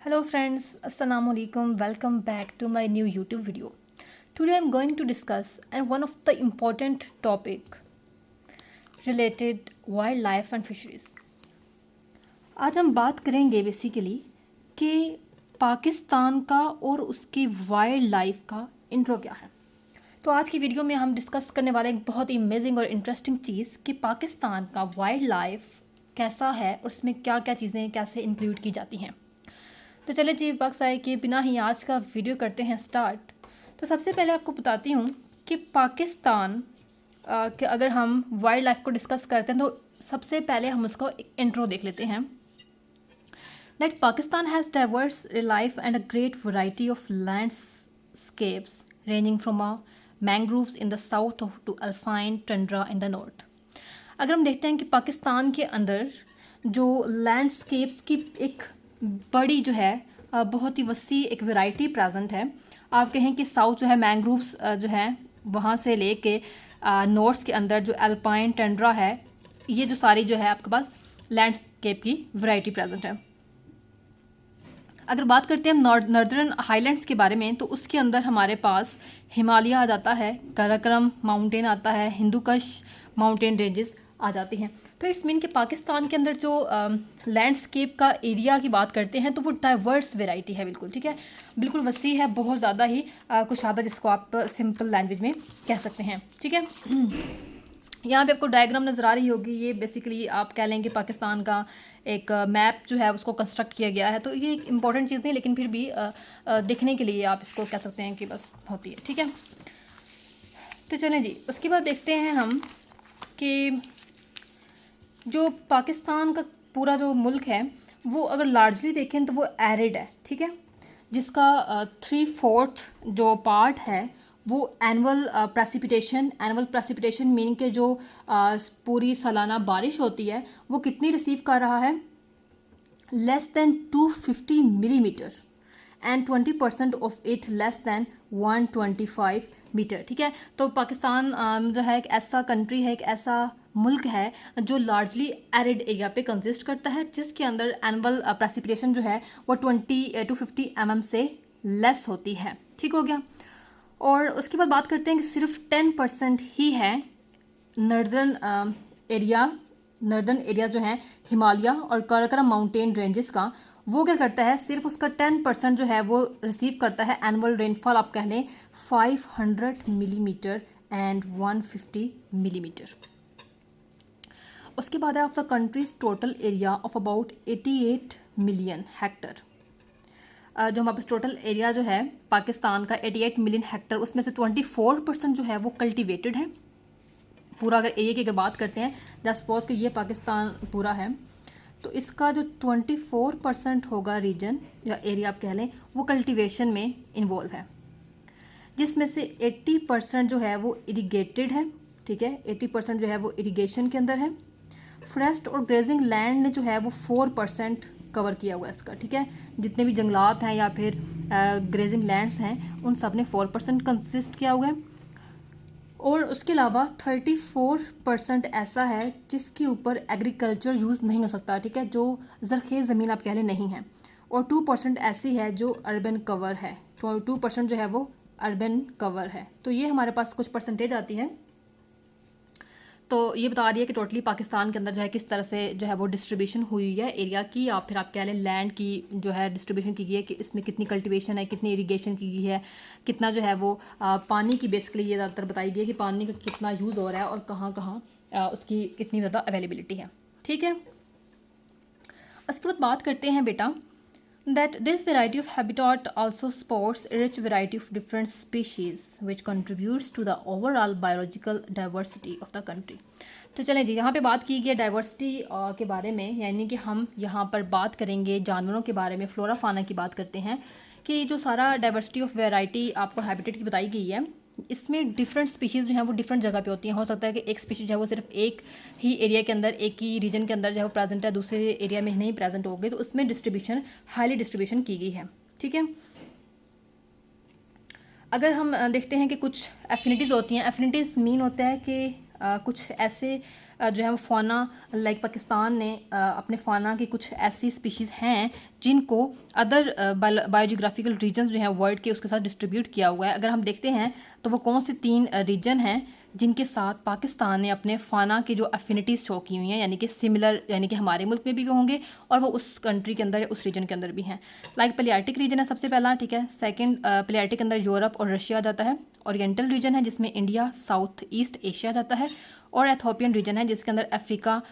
Hello friends, Assalamu alaikum. Welcome back to my new YouTube video. Today I'm going to discuss and one of the important topic related wildlife and fisheries. आज हम बात करेंगे basically कि पाकिस्तान का और उसकी wild life का intro क्या है। तो आज की वीडियो में हम डिस्कस करने वाले एक बहुत ही अमेजिंग और इंटरेस्टिंग चीज़ कि पाकिस्तान का वाइल्ड लाइफ कैसा है और उसमें क्या क्या चीज़ें कैसे इंक्लूड की जाती हैं। तो चले जी वक्त आए कि बिना ही आज का वीडियो करते हैं स्टार्ट। तो सबसे पहले आपको बताती हूँ कि पाकिस्तान के अगर हम वाइल्ड लाइफ को डिस्कस करते हैं तो सबसे पहले हम उसको एक इंट्रो देख लेते हैं। That Pakistan has diverse life and a great variety of landscapes ranging from a mangroves in the south to alpine tundra in the north. अगर हम देखते हैं कि पाकिस्तान के अंदर जो लैंडस्केप्स की एक बड़ी जो है बहुत ही वसी एक वैरायटी प्रेजेंट है। आप कहें कि साउथ जो है मैंग्रोव्स जो है वहाँ से लेके नॉर्थ के अंदर जो अल्पाइन टंड्रा है, ये जो सारी जो है आपके पास लैंडस्केप की वैरायटी प्रेजेंट है। अगर बात करते हैं हम नॉर्दर्न हाईलैंड्स के बारे में तो उसके अंदर हमारे पास हिमालय आ जाता है, काराकोरम माउंटेन आता है, हिंदुकुश माउंटेन रेंजेस आ जाती हैं। तो इट्स मीन कि पाकिस्तान के अंदर जो लैंडस्केप का एरिया की बात करते हैं तो वो डाइवर्स वैरायटी है, बिल्कुल ठीक है, बिल्कुल वसी है, बहुत ज़्यादा ही कुशादा जिसको आप सिंपल लैंग्वेज में कह सकते हैं, ठीक है। यहाँ पे आपको डायग्राम नज़र आ रही होगी, ये बेसिकली आप कह लेंगे पाकिस्तान का एक मैप जो है उसको कंस्ट्रक्ट किया गया है। तो ये एक इम्पॉर्टेंट चीज़ नहीं, लेकिन फिर भी देखने के लिए आप इसको कह सकते हैं कि बस होती है, ठीक है। तो चलें जी, उसके बाद देखते हैं हम कि जो पाकिस्तान का पूरा जो मुल्क है वो अगर लार्जली देखें तो वो एरिड है, ठीक है, जिसका 3/4 जो पार्ट है वो एनुअल प्रेसिपिटेशन मीनिंग के जो पूरी सालाना बारिश होती है वो कितनी रिसीव कर रहा है, less than 250 millimetre and 20% of it less than 125 metre, ठीक है। तो पाकिस्तान जो है एक ऐसा कंट्री है, एक ऐसा मुल्क है जो लार्जली एरिड एरिया पे कंसिस्ट करता है, जिसके अंदर एनुअल प्रेसिपिटेशन जो है वो 20 to 50 mm से लेस होती है, ठीक हो गया। और उसके बाद बात करते हैं कि सिर्फ 10% ही है नर्दर्न एरिया जो है हिमालय और काराकोरम माउंटेन रेंजेस का, वो क्या करता है, सिर्फ उसका 10% जो है वो रिसीव करता है एनुअल रेनफॉल, आप कह लें 500 मिलीमीटर एंड 150 मिलीमीटर। उसके बाद है of the countries total area of about 88 million Hector. जो हमारे पास टोटल एरिया जो है पाकिस्तान का 88 मिलियन हेक्टर, उसमें से 24% जो है वो कल्टिवेटेड है। पूरा अगर एरिया की अगर बात करते हैं, जस्ट सपोज कि ये पाकिस्तान पूरा है, तो इसका जो 24% होगा रीजन या एरिया आप कह लें वो कल्टीवेशन में इन्वॉल्व है, जिसमें से 80% जो है वो इरिगेटेड है, ठीक है, 80% जो है वो इरिगेशन के अंदर है। फॉरेस्ट और ग्रेजिंग लैंड ने जो है वो 4% कवर किया हुआ है इसका, ठीक है, जितने भी जंगलात हैं या फिर ग्रेजिंग लैंड्स हैं उन सब ने 4% कंसिस्ट किया हुआ है। और उसके अलावा 34% ऐसा है जिसके ऊपर एग्रीकल्चर यूज़ नहीं हो सकता, ठीक है, जो ज़रख़ेज़ ज़मीन आप कह लें नहीं है। और 2% ऐसी है जो अर्बन कवर है, 2% जो है वो अर्बन कवर है। तो ये हमारे पास कुछ परसेंटेज आती है। तो ये बता रही है कि टोटली पाकिस्तान के अंदर जो है किस तरह से जो है वो डिस्ट्रीब्यूशन हुई है एरिया की, या फिर आप कह लें लैंड की जो है डिस्ट्रीब्यूशन की गई है, कि इसमें कितनी कल्टीवेशन है, कितनी इरिगेशन की गई है, कितना जो है वो पानी की बेसिकली ये ज़्यादातर बताई गई है कि पानी का कितना यूज़ हो रहा है और कहाँ कहाँ उसकी कितनी ज़्यादा अवेलेबिलिटी है, ठीक है। उसके बाद बात करते हैं बेटा that this variety of habitat also supports a rich variety of different species which contributes to the overall biological diversity of the country। तो चलें जी, यहाँ पे बात की गई डाइवर्सिटी के बारे में, यानी कि हम यहाँ पर बात करेंगे जानवरों के बारे में, फ्लोरा फाना की बात करते हैं कि जो सारा डाइवर्सिटी ऑफ वैरायटी आपको हैबिटेट की बताई गई है, इसमें डिफरेंट स्पीशीज़ जो हैं वो डिफरेंट जगह पे होती हैं। हो सकता है कि एक स्पीशीज़ जो है वो सिर्फ एक ही एरिया के अंदर, एक ही रीजन के अंदर जो है वो प्रेजेंट है, दूसरे एरिया में नहीं प्रेजेंट हो गई, तो उसमें डिस्ट्रीब्यूशन हाईली डिस्ट्रीब्यूशन की गई है, ठीक है। अगर हम देखते हैं कि कुछ एफिनिटीज़ होती हैं, एफिनिटीज़ मीन होता है कि कुछ ऐसे जो है वो फाना, लाइक पाकिस्तान ने अपने फाना की कुछ ऐसी स्पीशीज़ हैं जिनको अदर बायोजियोग्राफिकल रीजन्स जो हैं वर्ल्ड के उसके साथ डिस्ट्रीब्यूट किया हुआ है। अगर हम देखते हैं तो वो कौन से 3 रीजन हैं जिनके साथ पाकिस्तान ने अपने फाना की जो अफिनिटीज़ शो की हुई हैं, यानी कि सिमिलर, यानी कि हमारे मुल्क में भी होंगे और वो उस कंट्री के अंदर, उस रीजन के अंदर भी हैं। लाइक पलियार्टिक रीजन है सबसे पहला, ठीक है। सेकंड, पलियार्टिक के अंदर यूरोप और रशिया आ जाता है। ओरिएंटल रीजन है जिसमें इंडिया, साउथ ईस्ट एशिया जाता है। और एथोपियन रीजन है जिसके अंदर अफ्रीका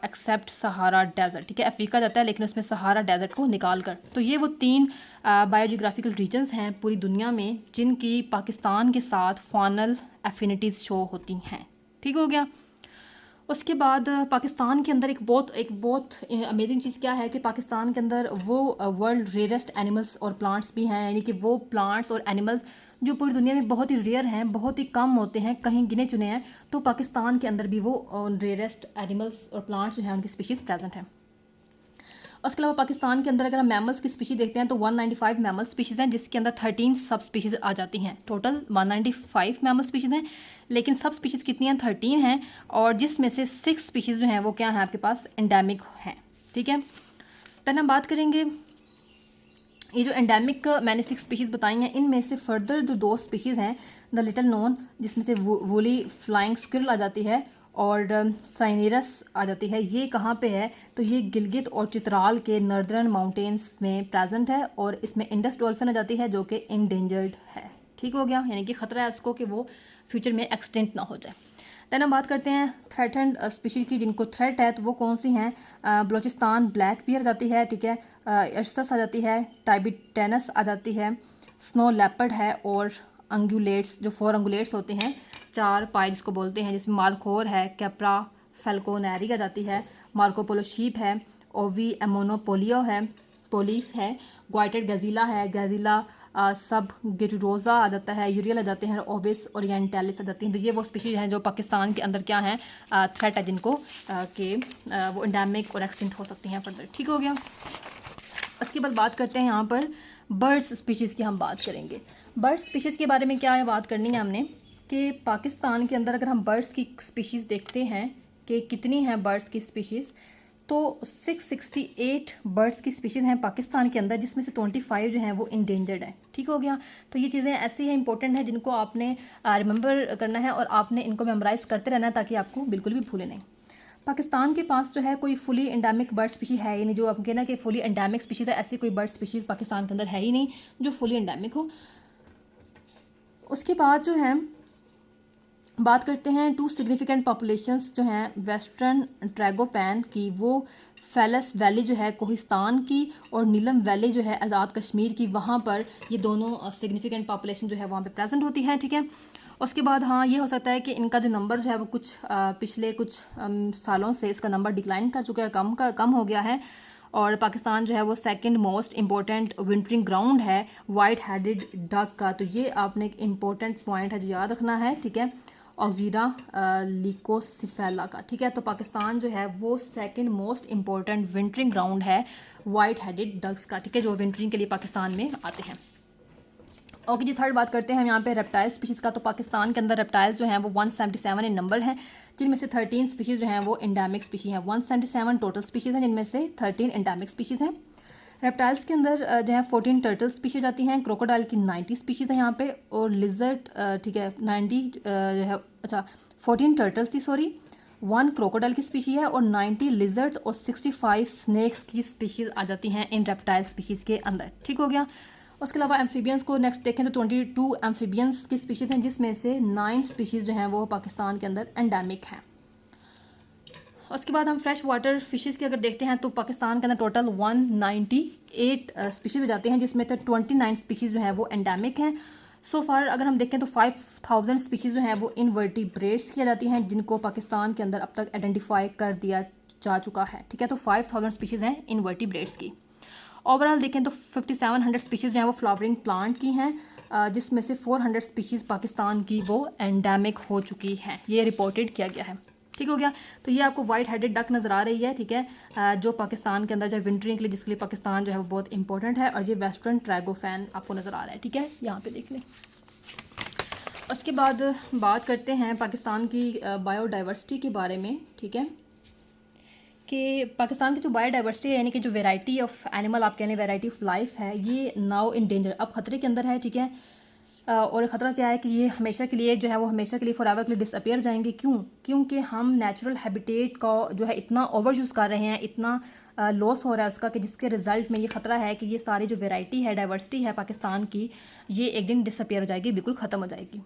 एक्सेप्ट सहारा डेजर्ट, ठीक है। अफ्रीका जाता है लेकिन उसमें सहारा डेजर्ट को निकाल कर। तो ये वो 3 बायोजियोग्राफिकल रीजन्स हैं पूरी दुनिया में जिनकी पाकिस्तान के साथ फानल एफिनिटीज़ शो होती हैं, ठीक हो गया। उसके बाद पाकिस्तान के अंदर एक बहुत अमेजिंग चीज़ क्या है कि पाकिस्तान के अंदर वो वर्ल्ड रेयरेस्ट एनिमल्स और प्लांट्स भी हैं, यानी कि वो प्लांट्स और एनिमल्स जो पूरी दुनिया में बहुत ही रेयर हैं, बहुत ही कम होते हैं, कहीं गिने चुने हैं, तो पाकिस्तान के अंदर भी वो रेयरेस्ट एनिमल्स और प्लांट्स जो हैं उनकी स्पीशीज़ प्रेजेंट हैं। उसके अलावा पाकिस्तान के अंदर अगर हम मैमल्स की स्पीशीज़ देखते हैं तो 195 मैमल स्पीशीज़ हैं जिसके अंदर 13 सब स्पीशीज़ आ जाती हैं। टोटल 195 मैमल स्पीशीज़ हैं, लेकिन सब स्पीशीज़ कितनी हैं? 13 हैं, और जिसमें से 6 स्पीशीज़ जो हैं वो क्या हैं आपके पास? एंडेमिक हैं, ठीक है। देन हम बात करेंगे ये जो एंडेमिक मैंने 6 स्पीशीज़ बताई हैं, इनमें से फर्दर जो 2 स्पीशीज़ हैं द लिटिल नोन, जिसमें से वूली फ्लाइंग स्क्विरल आ जाती है और साइनिरस आ जाती है। ये कहाँ पे है? तो ये गिलगित और चित्राल के नॉर्दर्न माउंटेन्स में प्रेजेंट है, और इसमें इंडस डॉल्फिन आ जाती है जो कि इंडेंजर्ड है, ठीक हो गया, यानी कि ख़तरा है उसको कि वो फ्यूचर में एक्सटिंक्ट ना हो जाए। देन हम बात करते हैं थ्रेटेंड स्पीशीज़ की जिनको थ्रेट है, तो वो कौन सी हैं? बलोचिस्तान ब्लैक बियर आ जाती है, ठीक है। अर्सस आ जाती है, टाइबिटेनस आ जाती है, स्नो लेपर्ड है, और अंगुलेट्स जो 4 अंगुलेट्स होते हैं, 4 पाए जिसको बोलते हैं, जिसमें मार्कोर है, कैप्रा फेल्कोनेरी आ जाती है, मार्कोपोलो शीप है, ओवी एमोनोपोलियो है, पोलिस है, ग्वाइटेड गजीला है, गजीला सब गेटरोजा आ जाता है, यूरियल आ जाते हैं, ओविस ओरिएंटालिस आ जाती हैं। तो ये वो स्पीशीज़ हैं जो पाकिस्तान के अंदर क्या हैं? थ्रेट है जिनको कि वो एंडेमिक और एक्सटिंक्ट हो सकती हैं फर्दर, ठीक हो गया। उसके बाद बात करते हैं यहाँ पर बर्ड्स स्पीशीज़ की हम बात करेंगे। बर्ड्स स्पीशीज़ के बारे में क्या है बात करनी है हमने कि पाकिस्तान के अंदर अगर हम बर्ड्स की स्पीशीज़ देखते हैं कि कितनी हैं बर्ड्स की स्पीशीज़, तो 668 बर्ड्स की स्पीशीज़ हैं पाकिस्तान के अंदर, जिसमें से 25 जो हैं वो इंडेंजर्ड हैं, ठीक हो गया। तो ये चीज़ें ऐसी हैं, इंपॉर्टेंट है, जिनको आपने रिमेंबर करना है और आपने इनको मेमोराइज़ करते रहना है ताकि आपको बिल्कुल भी भूले नहीं। पाकिस्तान के पास जो है कोई फुली एंडेमिक बर्ड स्पीशीज़ है ही नहीं, जो आप कहना कि फुली एंडेमिक स्पीशीज़ है, ऐसी कोई बर्ड स्पीशीज़ पाकिस्तान के अंदर है ही नहीं जो फुली एंडेमिक हो। उसके बाद जो है बात करते हैं 2 सिग्निफिकेंट पॉपुलेशंस जो हैं वेस्टर्न ट्रैगोपैन की, वो फेलस वैली जो है कोहिस्तान की और नीलम वैली जो है आज़ाद कश्मीर की, वहाँ पर ये दोनों सिग्निफिकेंट पॉपुलेशन जो है वहाँ पे प्रेजेंट होती है, ठीक है। उसके बाद हाँ ये हो सकता है कि इनका जो नंबर जो है वो कुछ पिछले कुछ सालों से इसका नंबर डिक्लाइन कर चुका है, कम हो गया है, और पाकिस्तान जो है वो second most important wintering ground है वाइट हेडेड डक का। तो ये आपने एक इम्पोर्टेंट पॉइंट है जो याद रखना है, ठीक है, ऑक्जीरा लिकोसिफेला का, ठीक है। तो पाकिस्तान जो है वो second most important wintering ground है वाइट हेडेड डक्स का, ठीक है, जो विंटरिंग के लिए पाकिस्तान में आते हैं। ओके जी, थर्ड बात करते हैं हम यहाँ पे रेप्टाइल स्पीशीज़ का। तो पाकिस्तान के अंदर रेप्टाइल्स जो हैं वो 177 इन नंबर हैं, जिनमें से 13 स्पीशीज़ जो हैं वो एंडेमिक स्पीशीज़ हैं। 177 टोटल स्पीशीज़ हैं, जिनमें से 13 एंडेमिक स्पीशीज़ हैं। रेप्टाइल्स के अंदर जो है 14 टर्टल स्पीशीज़ आती हैं, क्रोकोडाइल की 90 स्पीशीज़ हैं यहाँ पे, और लिजर्ड, ठीक है, 90 जो है, अच्छा 14 टर्टल्स की, सॉरी 1 क्रोकोडाइल की स्पीशीज़ है, और 90 लिजर्ड और 65 स्नेक्स की स्पीशीज़ आ जाती हैं इन रेप्टाइल स्पीशीज़ के अंदर, ठीक हो गया। उसके अलावा एम्फीबियंस को नेक्स्ट देखें तो 22 एम्फीबियंस की स्पीशीज़ हैं, जिसमें से 9 स्पीशीज़ जो हैं वो पाकिस्तान के अंदर एंडेमिक हैं। उसके बाद हम फ्रेश वाटर फिशेज़ की अगर देखते हैं तो पाकिस्तान के अंदर टोटल 198 स्पीशीज़ हो जाते हैं, जिसमें से 29 स्पीशीज़ जो हैं वो एंडेमिक हैं। सो फार अगर हम देखें तो 5000 स्पीशीज़ जो हैं वो इनवर्टिब्रेट्स की जाती हैं, जिनको पाकिस्तान के अंदर अब तक आइडेंटिफाई कर दिया जा चुका है, ठीक है। तो 5000 स्पीशीज़ हैं इनवर्टिब्रेट्स की। ओवरऑल देखें तो 5700 स्पीशीज़ जो हैं वो फ्लावरिंग प्लांट की हैं, जिसमें से 400 स्पीशीज़ पाकिस्तान की वो एंडेमिक हो चुकी हैं, ये रिपोर्टेड किया गया है, ठीक हो गया। तो ये आपको वाइट हेडेड डक नज़र आ रही है, ठीक है, जो पाकिस्तान के अंदर जो है विंटरिंग के लिए, जिसके लिए पाकिस्तान जो है वो बहुत इंपॉर्टेंट है, और ये वेस्टर्न ट्रैगोफैन आपको नज़र आ रहा है, ठीक है, यहाँ पे देख लें। उसके बाद बात करते हैं पाकिस्तान की बायोडाइवर्सिटी के बारे में, ठीक है, कि पाकिस्तान की जो बायोडाइवर्सिटी है यानी कि जो वैरायटी ऑफ एनिमल आप कह लें, वैरायटी ऑफ लाइफ है, ये नाउ इन डेंजर, अब ख़तरे के अंदर है, ठीक है। और ख़तरा क्या है कि ये हमेशा के लिए जो है वो हमेशा के लिए फॉर एवर के लिए डिसअपियर जाएंगे। क्यों? क्योंकि हम नेचुरल हैबिटेट का जो है इतना ओवर यूज़ कर रहे हैं, इतना लॉस हो रहा है उसका, कि जिसके रिजल्ट में ये ख़तरा है कि ये सारी जो वैरायटी है, डाइवर्सिटी है पाकिस्तान की, ये एक दिन डिसअपियर हो जाएगी, बिल्कुल ख़त्म हो जाएगी।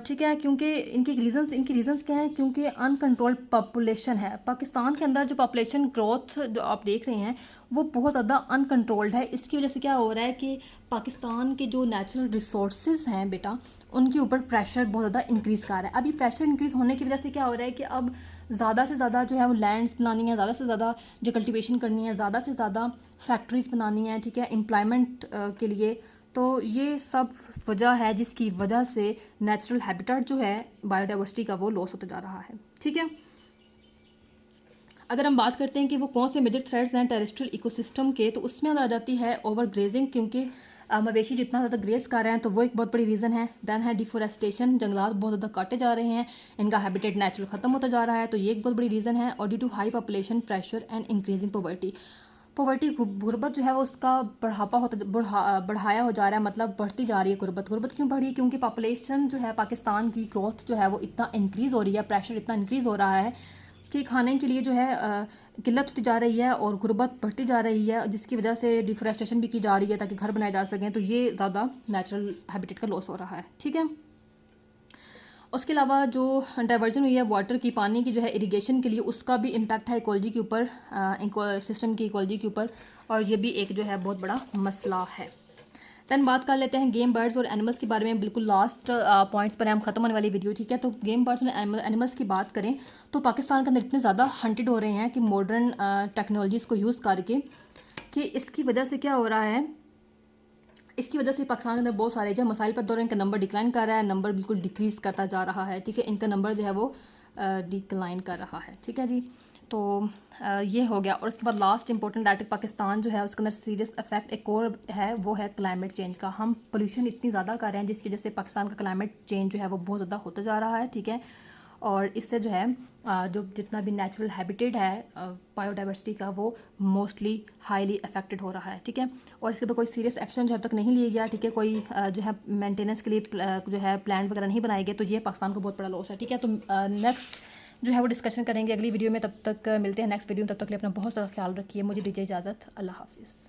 ठीक है, क्योंकि इनकी रीजंस क्या हैं? क्योंकि अनकंट्रोल्ड पॉपुलेशन है पाकिस्तान के अंदर। जो पॉपुलेशन ग्रोथ जो आप देख रहे हैं वो बहुत ज़्यादा अनकंट्रोल्ड है। इसकी वजह से क्या हो रहा है कि पाकिस्तान के जो नेचुरल रिसोर्सेज हैं बेटा, उनके ऊपर प्रेशर बहुत ज़्यादा इंक्रीज़ कर रहा है। अभी प्रेशर इंक्रीज़ होने की वजह से क्या हो रहा है कि अब ज़्यादा से ज़्यादा जो है वो लैंड्स बनानी है, ज़्यादा से ज़्यादा जो कल्टीवेशन करनी है, ज़्यादा से ज़्यादा फैक्ट्रीज बनानी है, ठीक है, एम्प्लॉयमेंट के लिए। तो ये सब वजह है जिसकी वजह से नेचुरल हैबिटेट जो है बायोडाइवर्सिटी का वो लॉस होता जा रहा है, ठीक है। अगर हम बात करते हैं कि वो कौन से मेजर थ्रेट्स हैं टेरेस्ट्रियल इकोसिस्टम के, तो उसमें अंदर आ जाती है ओवर ग्रेजिंग, क्योंकि मवेशी जितना ज़्यादा ग्रेज कर रहे हैं तो वो एक बहुत बड़ी रीज़न है। देन है डिफोरेस्टेशन, जंगलात बहुत ज़्यादा काटे जा रहे हैं, इनका हैबिटेट नेचुरल ख़त्म होता जा रहा है, तो ये एक बहुत बड़ी रीज़न है। और due to high population pressure and increasing poverty गुर्बत जो है वो उसका बढ़ाया हो जा रहा है, मतलब बढ़ती जा रही है गुर्बत क्यों बढ़ी है? क्योंकि पॉपुलेशन जो है पाकिस्तान की ग्रोथ जो है वो इतना इंक्रीज़ हो रही है, प्रेशर इतना इंक्रीज़ हो रहा है कि खाने के लिए जो है किल्लत होती जा रही है और गुर्बत बढ़ती जा रही है, जिसकी वजह से डिफोरेस्टेशन भी की जा रही है ताकि घर बनाए जा सकें। तो ये ज़्यादा नेचुरल हैबिटेट का लॉस हो रहा है, ठीक है। उसके अलावा जो डाइवर्जन हुई है वाटर की, पानी की जो है इरिगेशन के लिए, उसका भी इम्पैक्ट है इकोलॉजी के ऊपर, सिस्टम की इकोलॉजी के ऊपर, और ये भी एक जो है बहुत बड़ा मसला है। दैन बात कर लेते हैं गेम बर्ड्स और एनिमल्स के बारे में। बिल्कुल लास्ट पॉइंट्स पर हम ख़त्म होने वाली वीडियो, ठीक है। तो गेम बर्ड्स और एनिमल्स की बात करें तो पाकिस्तान के अंदर इतने ज़्यादा हंटेड हो रहे हैं कि मॉडर्न टेक्नोलॉजीज़ को यूज़ करके, कि इसकी वजह से क्या हो रहा है, इसकी वजह से पाकिस्तान के अंदर बहुत सारे जो मसाइल पर दौर इनका नंबर डिक्लाइन कर रहा है, नंबर बिल्कुल डिक्रीज़ करता जा रहा है, ठीक है। इनका नंबर जो है वो डिक्लाइन कर रहा है, ठीक है जी। तो ये हो गया। और उसके बाद लास्ट इंपॉर्टेंट दैट पाकिस्तान जो है उसके अंदर सीरियस इफेक्ट एक और है, वो है क्लाइमेट चेंज का। हम पोल्यूशन इतनी ज़्यादा कर रहे हैं जिसकी वजह से पाकिस्तान का क्लाइमेट चेंज जो है वो बहुत ज़्यादा होता जा रहा है, ठीक है। और इससे जो है जो जितना भी नेचुरल हैबिटेट है बायोडाइवर्सिटी का, वो मोस्टली हाईली अफेक्टेड हो रहा है, ठीक है। और इसके ऊपर कोई सीरियस एक्शन जो अब तक नहीं लिया गया, ठीक है, कोई जो है मेंटेनेंस के लिए जो है प्लान वगैरह नहीं बनाए गए, तो ये पाकिस्तान को बहुत बड़ा लॉस है, ठीक है। तो नेक्स्ट जो है वो डिस्कशन करेंगे अगली वीडियो में। तब तक मिलते हैं नेक्स्ट वीडियो में, तब तक के लिए अपना बहुत सारा ख्याल रखिए। मुझे दीजिए इजाज़त, अल्लाह हाफिज़।